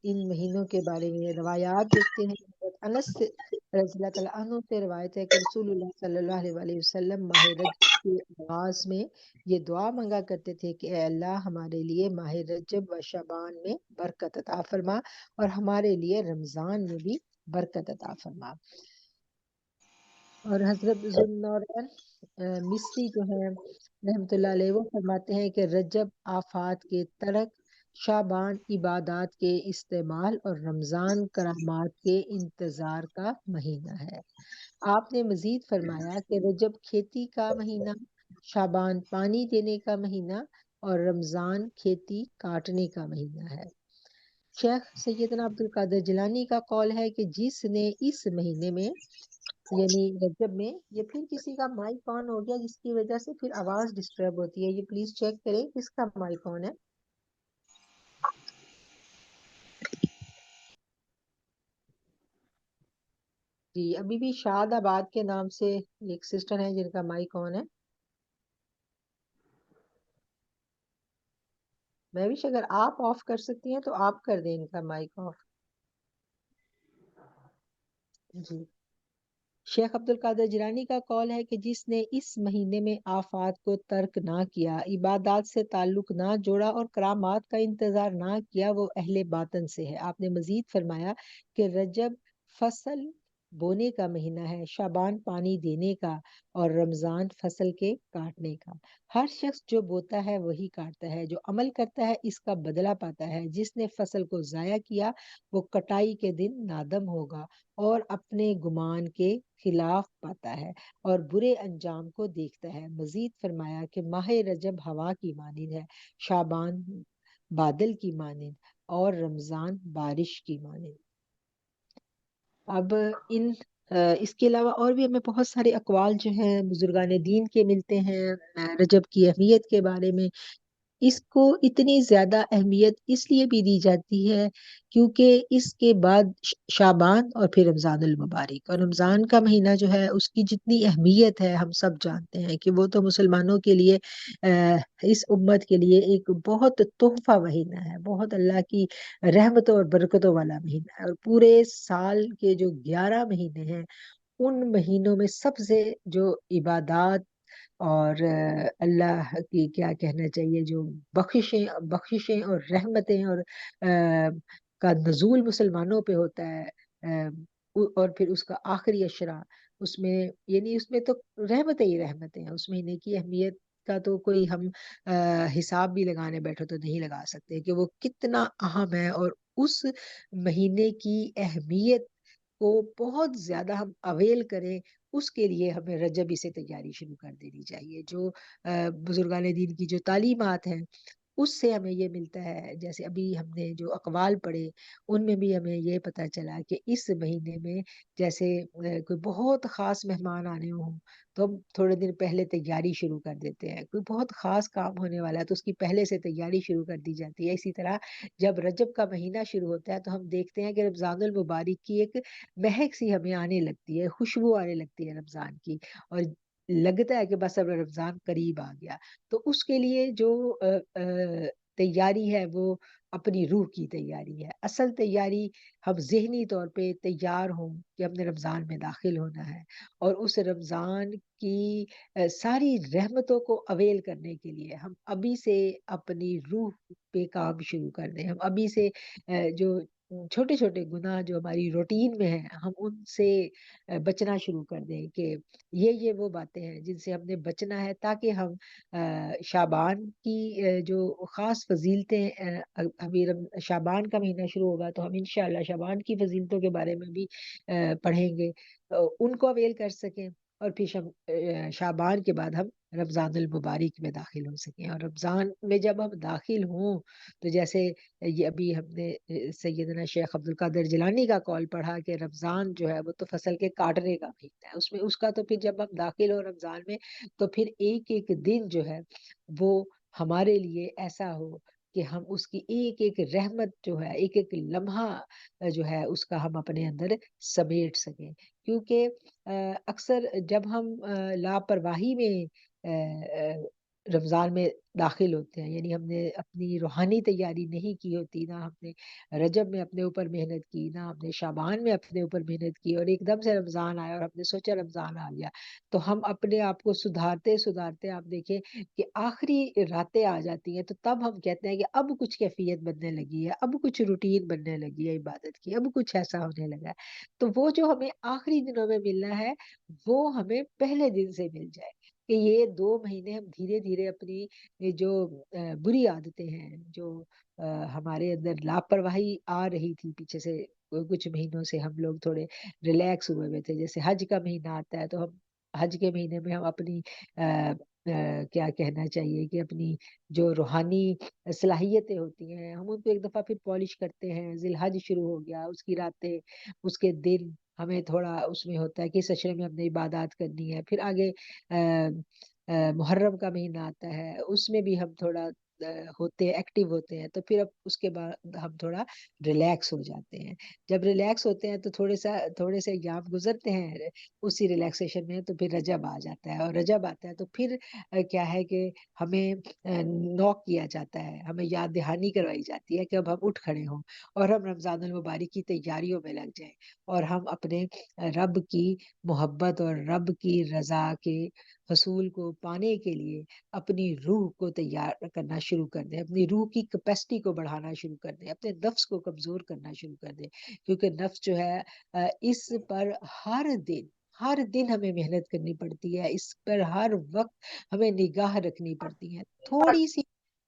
ان مہینوں کے بارے میں، روایات دیکھتے ہیں. انس رضی اللہ تعالیٰ عنہ سے روایت ہے کہ رسول اللہ صلی اللہ علیہ وسلم ماہ رجب کے آغاز میں یہ دعا مانگا کرتے تھے کہ اے اللہ، ہمارے لیے ماہ رجب و شعبان میں برکت عطا فرما، اور ہمارے لیے رمضان میں بھی برکت عطا فرما. اور حضرت ذوالنورین مصری جو ہیں رحمۃ اللہ علیہ، وہ فرماتے ہیں کہ رجب آفات کے ترک، شعبان عبادات کے استعمال، اور رمضان کرامات کے انتظار کا مہینہ ہے. آپ نے مزید فرمایا کہ رجب کھیتی کا مہینہ، شعبان پانی دینے کا مہینہ، اور رمضان کھیتی کاٹنے کا مہینہ ہے. شیخ سیدنا عبد القادر جیلانی کا قول ہے کہ جس نے اس مہینے میں، یعنی رجب میں، یہ پھر کسی کا مائک آن ہو گیا جس کی وجہ سے پھر آواز ڈسٹرب ہوتی ہے. یہ پلیز چیک کریں کس کا مائک آن ہے. جی، ابھی بھی شاد آباد کے نام سے ایک سسٹر ہیں جن کا مائک آن ہے. میں بھی اگر آپ آف کر سکتی ہیں تو آپ کر دیں ان کا مائک آف. جی شیخ عبد القادر جیلانی کا قول ہے کہ جس نے اس مہینے میں آفات کو ترک نہ کیا، عبادات سے تعلق نہ جوڑا اور کرامات کا انتظار نہ کیا، وہ اہل باطن سے ہے۔ آپ نے مزید فرمایا کہ رجب فصل بونے کا مہینہ ہے، شعبان پانی دینے کا، اور رمضان فصل کے کاٹنے کا۔ ہر شخص جو بوتا ہے وہی کاٹتا ہے، جو عمل کرتا ہے اس کا بدلہ پاتا ہے۔ جس نے فصل کو ضائع کیا وہ کٹائی کے دن نادم ہوگا اور اپنے گمان کے خلاف پاتا ہے اور برے انجام کو دیکھتا ہے۔ مزید فرمایا کہ ماہ رجب ہوا کی مانند ہے، شعبان بادل کی مانند اور رمضان بارش کی مانند۔ اب اس کے علاوہ اور بھی ہمیں بہت سارے اقوال جو ہیں بزرگان دین کے ملتے ہیں رجب کی اہمیت کے بارے میں۔ اس کو اتنی زیادہ اہمیت اس لیے بھی دی جاتی ہے کیونکہ اس کے بعد شعبان اور پھر رمضان المبارک، اور رمضان کا مہینہ جو ہے اس کی جتنی اہمیت ہے ہم سب جانتے ہیں کہ وہ تو مسلمانوں کے لیے اس امت کے لیے ایک بہت تحفہ مہینہ ہے، بہت اللہ کی رحمتوں اور برکتوں والا مہینہ ہے۔ اور پورے سال کے جو 11 مہینے ہیں ان مہینوں میں سب سے جو عبادات اور اللہ کی کیا کہنا چاہیے جو بخششیں اور رحمتیں اور کا نزول مسلمانوں پہ ہوتا ہے، اور پھر اس کا آخری اشرا، اس میں یعنی اس میں تو رحمتیں ہی رحمتیں ہیں۔ اس مہینے کی اہمیت کا تو کوئی ہم حساب بھی لگانے بیٹھو تو نہیں لگا سکتے کہ وہ کتنا اہم ہے، اور اس مہینے کی اہمیت کو بہت زیادہ ہم اویل کریں اس کے لیے ہمیں رجب سے تیاری شروع کر دینی چاہیے۔ جو بزرگان دین کی جو تعلیمات ہیں اس سے ہمیں یہ ملتا ہے، جیسے ابھی ہم نے جو اقوال پڑھے ان میں بھی ہمیں یہ پتہ چلا کہ اس مہینے میں جیسے کوئی بہت خاص مہمان آنے ہوں تو ہم تھوڑے دن پہلے تیاری شروع کر دیتے ہیں، کوئی بہت خاص کام ہونے والا ہے تو اس کی پہلے سے تیاری شروع کر دی جاتی ہے۔ اسی طرح جب رجب کا مہینہ شروع ہوتا ہے تو ہم دیکھتے ہیں کہ رمضان المبارک کی ایک مہک سی ہمیں آنے لگتی ہے، خوشبو آنے لگتی ہے رمضان کی، اور لگتا ہے کہ بس اب رمضان قریب آ گیا۔ تو اس کے لیے جو تیاری ہے وہ اپنی روح کی تیاری ہے۔ اصل تیاری ہم ذہنی طور پہ تیار ہوں کہ ہم نے رمضان میں داخل ہونا ہے، اور اس رمضان کی ساری رحمتوں کو اویل کرنے کے لیے ہم ابھی سے اپنی روح پہ کام شروع کر دیں۔ ہم ابھی سے جو چھوٹے چھوٹے گناہ جو ہماری روٹین میں ہیں ہم ان سے بچنا شروع کر دیں کہ یہ وہ باتیں ہیں جن سے ہم نے بچنا ہے، تاکہ ہم شعبان کی جو خاص فضیلتیں ابھی شعبان کا مہینہ شروع ہوگا تو ہم انشاءاللہ شعبان کی فضیلتوں کے بارے میں بھی پڑھیں گے، ان کو اویل کر سکیں، اور پھر شعبان کے بعد ہم رمضان المبارک میں داخل ہو سکیں۔ اور رمضان میں جب ہم داخل ہوں تو جیسے یہ ابھی ہم نے سیدنا شیخ عبد القادر جیلانی کا قول پڑھا کہ رمضان جو ہے وہ تو فصل کے کاٹنے کا مہینہ ہے، اس میں اس کا تو پھر جب ہم داخل ہو رمضان میں تو پھر ایک ایک دن جو ہے وہ ہمارے لیے ایسا ہو کہ ہم اس کی ایک ایک رحمت جو ہے، ایک ایک لمحہ جو ہے اس کا ہم اپنے اندر سمیٹ سکیں۔ کیونکہ اکثر جب ہم لاپرواہی میں رمضان میں داخل ہوتے ہیں، یعنی ہم نے اپنی روحانی تیاری نہیں کی ہوتی، نہ ہم نے رجب میں اپنے اوپر محنت کی، نہ ہم نے شعبان میں اپنے اوپر محنت کی، اور ایک دم سے رمضان آیا اور ہم نے سوچا رمضان آ گیا، تو ہم اپنے آپ کو سدھارتے سدھارتے آپ دیکھیں کہ آخری راتیں آ جاتی ہیں تو تب ہم کہتے ہیں کہ اب کچھ کیفیت بننے لگی ہے، اب کچھ روٹین بننے لگی ہے عبادت کی، اب کچھ ایسا ہونے لگا ہے۔ تو وہ جو ہمیں آخری دنوں میں ملنا ہے وہ ہمیں پہلے دن سے مل جائے، کہ یہ 2 مہینے ہم دھیرے دھیرے اپنی جو بری عادتیں ہیں، جو ہمارے اندر لاپرواہی آ رہی تھی پیچھے سے کچھ مہینوں سے، ہم لوگ تھوڑے ریلیکس ہوئے ہوئے تھے، جیسے حج کا مہینہ آتا ہے تو ہم حج کے مہینے میں ہم اپنی کیا کہنا چاہیے کہ اپنی جو روحانی صلاحیتیں ہوتی ہیں ہم ان کو ایک دفعہ پھر پالش کرتے ہیں۔ ذی الحج شروع ہو گیا، اس کی راتیں، اس کے دن ہمیں تھوڑا اس میں ہوتا ہے کہ اس اشرے میں ہم نے عبادات کرنی ہے۔ پھر آگے محرم کا مہینہ آتا ہے، اس میں بھی ہم تھوڑا ہوتے ہیں، ایکٹیو ہوتے ہیں، تو پھر اب اس کے بعد ہم تھوڑا ریلیکس ہو جاتے ہیں. جب ریلیکس ہوتے ہیں تو تھوڑے سے ایام گزرتے ہیں اسی ریلیکسیشن میں، تو پھر رجب آ جاتا ہے، اور رجب آتا ہے تو پھر کیا ہے کہ ہمیں نوک کیا جاتا ہے، ہمیں یاد دہانی کروائی جاتی ہے کہ اب ہم اٹھ کھڑے ہوں اور ہم رمضان المبارک کی تیاریوں میں لگ جائیں، اور ہم اپنے رب کی محبت اور رب کی رضا کے حصول کو پانے کے لیے اپنی روح کو تیار کرنا شروع کر دیں، اپنی روح کی کیپیسٹی کو بڑھانا شروع کر دیں، اپنے نفس کو کمزور کرنا شروع کر دیں. کیونکہ نفس جو ہے اس پر ہر دن ہمیں محنت کرنی پڑتی ہے، اس پر ہر وقت ہمیں نگاہ رکھنی پڑتی ہے. تھوڑی سی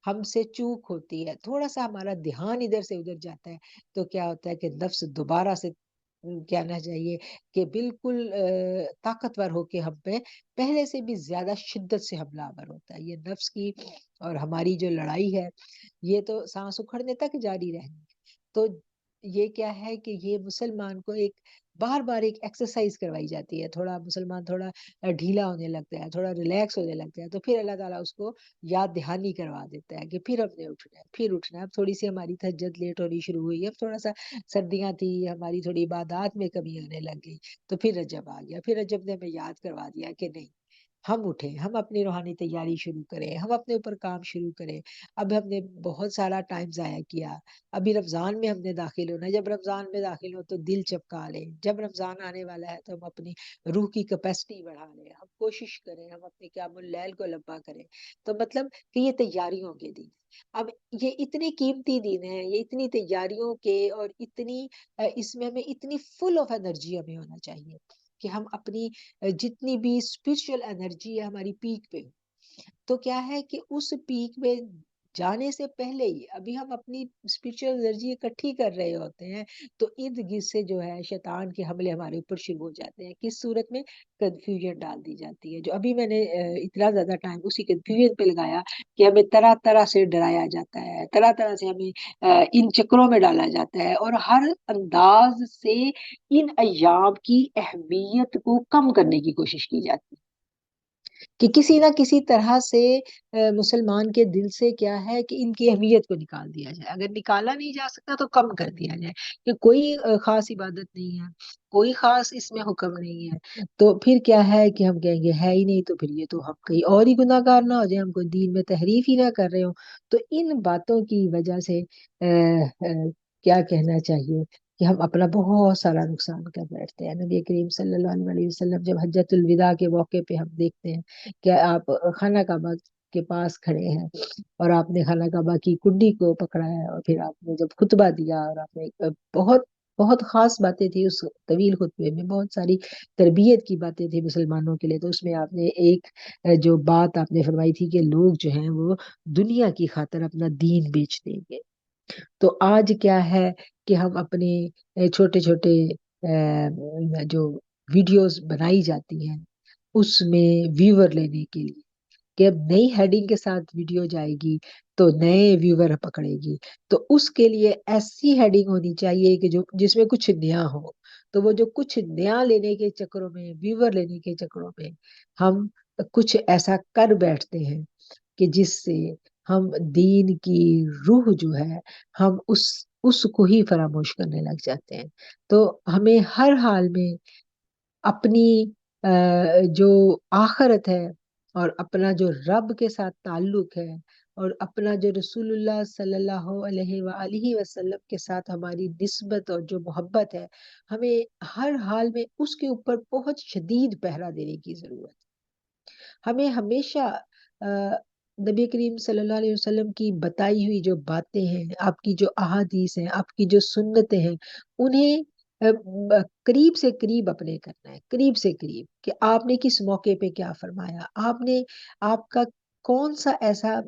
ہم سے چوک ہوتی ہے، تھوڑا سا ہمارا دھیان ادھر سے ادھر جاتا ہے، تو کیا ہوتا ہے کہ نفس دوبارہ سے کہنا چاہیے کہ بالکل طاقتور ہو کے ہم پہ پہلے سے بھی زیادہ شدت سے حملہ آور ہوتا ہے. یہ نفس کی اور ہماری جو لڑائی ہے، یہ تو سانس اکھڑنے تک جاری رہنی ہے. تو یہ کیا ہے کہ یہ مسلمان کو ایک بار بار ایک ایکسرسائز کروائی جاتی ہے. تھوڑا مسلمان تھوڑا ڈھیلا ہونے لگتا ہے، تھوڑا ریلیکس ہونے لگتا ہے، تو پھر اللہ تعالیٰ اس کو یاد دہانی کروا دیتا ہے کہ پھر ہم نے اٹھنا ہے، پھر اٹھنا ہے. اب تھوڑی سی ہماری تہجد لیٹ ہونی شروع ہوئی ہے، اب تھوڑا سا سردیاں تھی، ہماری تھوڑی عبادات میں کمی آنے لگ گئی، تو پھر رجب آ گیا. پھر رجب نے ہمیں یاد کروا دیا کہ نہیں، ہم اٹھیں، ہم اپنی روحانی تیاری شروع کریں، ہم اپنے اوپر کام شروع کریں. اب ہم نے بہت سارا ٹائم ضائع کیا، ابھی رمضان میں ہم نے داخل ہونا ہے. جب رمضان میں داخل ہو تو دل چپکا لیں، جب رمضان آنے والا ہے تو ہم اپنی روح کی کیپیسٹی بڑھا لیں، ہم کوشش کریں، ہم اپنے قیام اللیل کو لمبا کریں. تو مطلب کہ یہ تیاریوں کے دن، اب یہ اتنے قیمتی دن ہیں، یہ اتنی تیاریوں کے، اور اتنی اس میں ہمیں اتنی فل آف انرجی ہمیں ہونا چاہیے کہ ہم اپنی جتنی بھی اسپرچل انرجی ہے ہماری پیک پہ. تو کیا ہے کہ اس پیک میں جانے سے پہلے ہی ابھی ہم اپنی اسپرچل انرجی اکٹھی کر رہے ہوتے ہیں، تو ارد گرد سے جو ہے شیطان کے حملے ہمارے اوپر شروع ہو جاتے ہیں. کس صورت میں؟ کنفیوژن ڈال دی جاتی ہے. جو ابھی میں نے اتنا زیادہ ٹائم اسی کنفیوژن پہ لگایا کہ ہمیں طرح طرح سے ڈرایا جاتا ہے، طرح طرح سے ہمیں ان چکروں میں ڈالا جاتا ہے، اور ہر انداز سے ان ایام کی اہمیت کو کم کرنے کی کوشش کی جاتی ہے کہ کسی نہ کسی طرح سے مسلمان کے دل سے کیا ہے کہ ان کی اہمیت کو نکال دیا جائے. اگر نکالا نہیں جا سکتا تو کم کر دیا جائے کہ کوئی خاص عبادت نہیں ہے، کوئی خاص اس میں حکم نہیں ہے. تو پھر کیا ہے کہ ہم کہیں گے ہے ہی نہیں، تو پھر یہ تو ہم کہیں اور ہی گناہ گار نہ ہو جائے، ہم کوئی دین میں تحریف ہی نہ کر رہے ہوں. تو ان باتوں کی وجہ سے کیا کہنا چاہیے کہ ہم اپنا بہت سارا نقصان کر بیٹھتے ہیں. نبی کریم صلی اللہ علیہ وسلم جب حجۃ الوداع کے موقع پہ ہم دیکھتے ہیں کہ آپ خانہ کعبہ کے پاس کھڑے ہیں، اور آپ نے خانہ کعبہ کی کنڈی کو پکڑا ہے، اور پھر آپ نے جب خطبہ دیا، اور آپ نے بہت بہت خاص باتیں تھی اس طویل خطبے میں، بہت ساری تربیت کی باتیں تھی مسلمانوں کے لیے. تو اس میں آپ نے ایک جو بات آپ نے فرمائی تھی کہ لوگ جو ہیں وہ دنیا کی خاطر اپنا دین بیچ دیں گے. تو آج کیا ہے کہ ہم اپنے چھوٹے چھوٹے جو ویڈیوز بنائی جاتی ہیں اس میں ویور لینے کے لیے کہ اب نئی ہیڈنگ کے ساتھ ویڈیو جائے گی تو نئے ویور پکڑے گی، تو اس کے لیے ایسی ہیڈنگ ہونی چاہیے کہ جس میں کچھ نیا ہو. تو وہ جو کچھ نیا لینے کے چکروں میں، ویور لینے کے چکروں میں ہم کچھ ایسا کر بیٹھتے ہیں کہ جس سے ہم دین کی روح جو ہے ہم اس کو ہی فراموش کرنے لگ جاتے ہیں. تو ہمیں ہر حال میں اپنی جو آخرت ہے، اور اپنا جو رب کے ساتھ تعلق ہے، اور اپنا جو رسول اللہ صلی اللہ علیہ وآلہ وسلم کے ساتھ ہماری نسبت اور جو محبت ہے، ہمیں ہر حال میں اس کے اوپر بہت شدید پہرا دینے کی ضرورت ہے. ہمیں ہمیشہ نبی کریم صلی اللہ علیہ وسلم کی بتائی ہوئی جو باتیں ہیں، آپ کی جو احادیث ہیں، آپ کی جو سنتیں ہیں، انہیں قریب سے قریب اپنے کرنا ہے، قریب سے قریب کہ آپ نے کس موقع پہ کیا فرمایا، آپ کا کون سا ایسا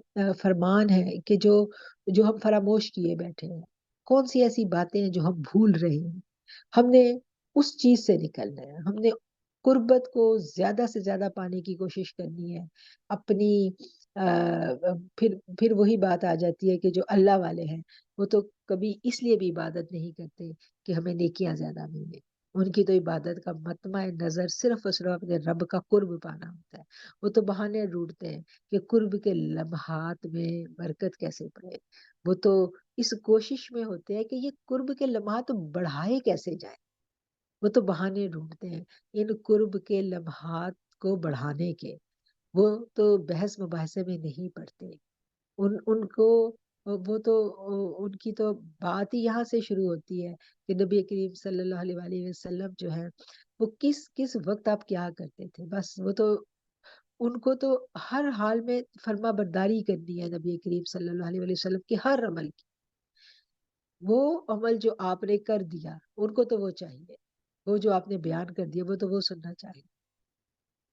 فرمان ہے کہ جو ہم فراموش کیے بیٹھے ہیں، کون سی ایسی باتیں ہیں جو ہم بھول رہے ہیں. ہم نے اس چیز سے نکلنا ہے، ہم نے قربت کو زیادہ سے زیادہ پانے کی کوشش کرنی ہے. اپنی پھر وہی بات آ جاتی ہے کہ جو اللہ والے ہیں وہ تو کبھی اس لیے بھی عبادت نہیں کرتے کہ ہمیں نیکیاں زیادہ ملیں. ان کی تو عبادت کا مطمع نظر صرف اور صرف اپنے رب کا قرب پانا ہوتا ہے. وہ تو بہانے ڈھونڈتے ہیں کہ قرب کے لمحات میں برکت کیسے پڑے. وہ تو اس کوشش میں ہوتے ہیں کہ یہ قرب کے لمحات بڑھائے کیسے جائیں. وہ تو بہانے ڈھونڈتے ہیں ان قرب کے لمحات کو بڑھانے کے. وہ تو بحث مباحثے میں نہیں پڑتے. ان کو وہ تو ان کی تو بات ہی یہاں سے شروع ہوتی ہے کہ نبی کریم صلی اللہ علیہ وآلہ وسلم جو ہے وہ کس کس وقت آپ کیا کرتے تھے. بس وہ تو ان کو تو ہر حال میں فرما برداری کرنی ہے نبی کریم صلی اللہ علیہ وآلہ وسلم کی ہر عمل کی. وہ عمل جو آپ نے کر دیا ان کو تو وہ چاہیے. وہ جو آپ نے بیان کر دیا وہ تو وہ سننا چاہیے.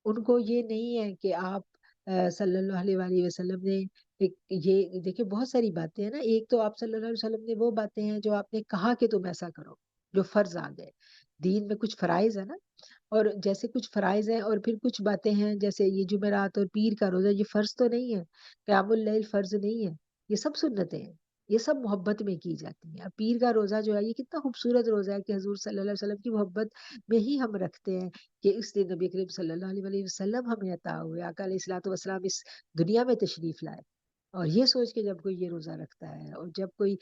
ان کو یہ نہیں ہے کہ آپ صلی اللہ علیہ وآلہ وسلم نے یہ دیکھیں بہت ساری باتیں ہیں نا. ایک تو آپ صلی اللہ علیہ وسلم نے وہ باتیں ہیں جو آپ نے کہا کہ تم ایسا کرو جو فرض آ گئے. دین میں کچھ فرائض ہے نا. اور جیسے کچھ فرائض ہیں اور پھر کچھ باتیں ہیں جیسے یہ جمعرات اور پیر کا روزہ یہ فرض تو نہیں ہے. قیام اللیل فرض نہیں ہے. یہ سب سنتیں ہیں. یہ سب محبت میں کی جاتی ہیں. اب پیر کا روزہ جو ہے یہ کتنا خوبصورت روزہ ہے کہ حضور صلی اللہ علیہ وسلم کی محبت میں ہی ہم رکھتے ہیں کہ اس دن نبی کریم صلی اللہ علیہ وآلہ وسلم ہمیں عطا ہوئے. آقا علیہ الصلوۃ والسلام اس دنیا میں تشریف لائے. اور یہ سوچ کے جب کوئی یہ روزہ رکھتا ہے اور جب کوئی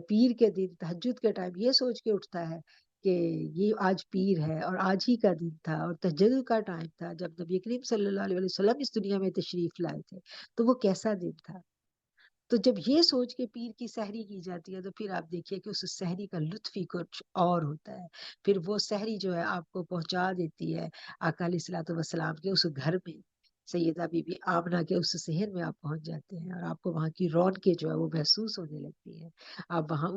پیر کے دن تہجد کے ٹائم یہ سوچ کے اٹھتا ہے کہ یہ آج پیر ہے اور آج ہی کا دن تھا اور تہجد کا ٹائم تھا جب نبی کریم صلی اللہ علیہ وسلم اس دنیا میں تشریف لائے تھے تو وہ کیسا دن تھا. تو جب یہ سوچ کے پیر کی سحری کی جاتی ہے تو پھر آپ دیکھیے کہ اس سحری کا لطف ہی کچھ اور ہوتا ہے. پھر وہ سحری جو ہے آپ کو پہنچا دیتی ہے آقا علیہ الصلوۃ والسلام کے اس گھر میں. سیدہ بی بی آمنہ کے اس صحن میں آپ پہنچ جاتے ہیں اور آپ کو وہاں کی رونقیں جو ہے وہ محسوس ہونے لگتی ہیں. آپ وہاں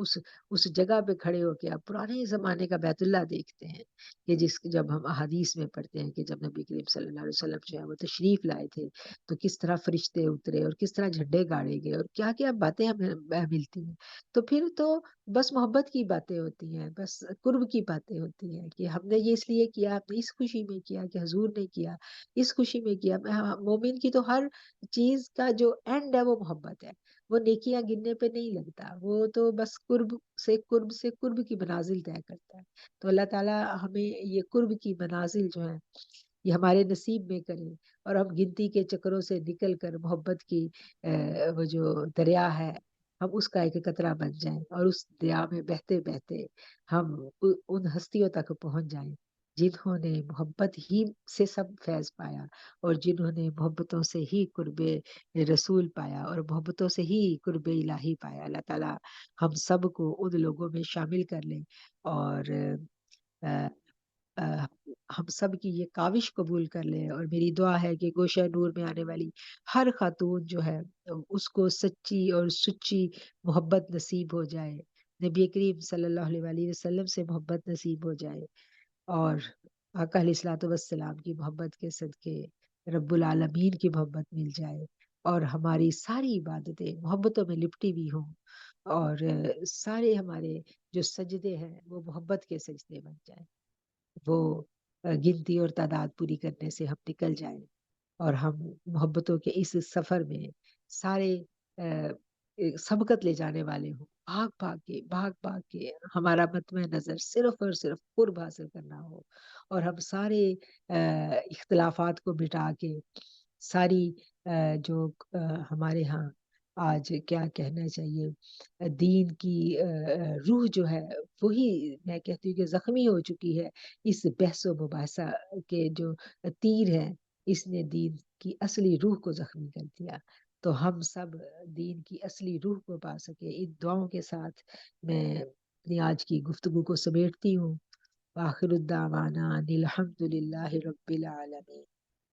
اس جگہ پہ کھڑے ہو کے آپ پرانے زمانے کا بیت اللہ دیکھتے ہیں کہ جب ہم احادیث میں پڑھتے ہیں کہ جب نبی کریم صلی اللہ علیہ وسلم جو ہے وہ تشریف لائے تھے تو کس طرح فرشتے اترے اور کس طرح جھنڈے گاڑے گئے اور کیا کیا باتیں ہمیں ملتی ہیں. تو پھر تو بس محبت کی باتیں ہوتی ہیں. بس قرب کی باتیں ہوتی ہیں کہ ہم نے یہ اس لیے کیا, ہم نے اس خوشی میں کیا کہ حضور نے کیا, اس خوشی میں کیا. مومن کی تو ہر چیز کا جو اینڈ ہے وہ محبت ہے. وہ نیکیاں گننے پہ نہیں لگتا. وہ تو بس قرب کی منازل طے کرتا ہے. تو اللہ تعالیٰ ہمیں یہ قرب کی منازل جو ہیں یہ ہمارے نصیب میں کرے اور ہم گنتی کے چکروں سے نکل کر محبت کی وہ جو دریا ہے ہم اس کا ایک قطرہ بن جائیں اور اس دریا میں بہتے بہتے ہم ان ہستیوں تک پہنچ جائیں جنہوں نے محبت ہی سے سب فیض پایا اور جنہوں نے محبتوں سے ہی قرب رسول پایا اور محبتوں سے ہی قرب الہی پایا. اللہ تعالیٰ ہم سب کو ان لوگوں میں شامل کر لیں اور ہم سب کی یہ کاوش قبول کر لے. اور میری دعا ہے کہ گوشہ نور میں آنے والی ہر خاتون جو ہے اس کو سچی اور سچی محبت نصیب ہو جائے. نبی کریم صلی اللہ علیہ وآلہ وسلم سے محبت نصیب ہو جائے اور آقا علیہ الصلوۃ والسلام کی محبت کے صدقے رب العالمین کی محبت مل جائے اور ہماری ساری عبادتیں محبتوں میں لپٹی ہوئی ہوں اور سارے ہمارے جو سجدے ہیں وہ محبت کے سجدے بن جائیں. وہ گنتی اور تعداد پوری کرنے سے ہم نکل جائیں اور ہم محبتوں کے اس سفر میں سارے سبقت لے جانے والے ہوں. بھاگ بھاگ کے ہمارا مطمع نظر صرف اور صرف قرب حاصل کرنا ہو اور ہم سارے اختلافات کو مٹا کے ساری جو ہمارے ہاں آج کیا کہنا چاہیے دین کی روح جو ہے وہی میں کہتی ہوں کہ زخمی ہو چکی ہے. اس بحث و مباحثہ کے جو تیر ہے اس نے دین کی اصلی روح کو زخمی کر دیا. تو ہم سب دین کی اصلی روح کو پا سکے. ان دعاؤں کے ساتھ میں اپنی آج کی گفتگو کو سمیٹتی ہوں. وآخر الدعوانا ان الحمد للہ رب العالمین.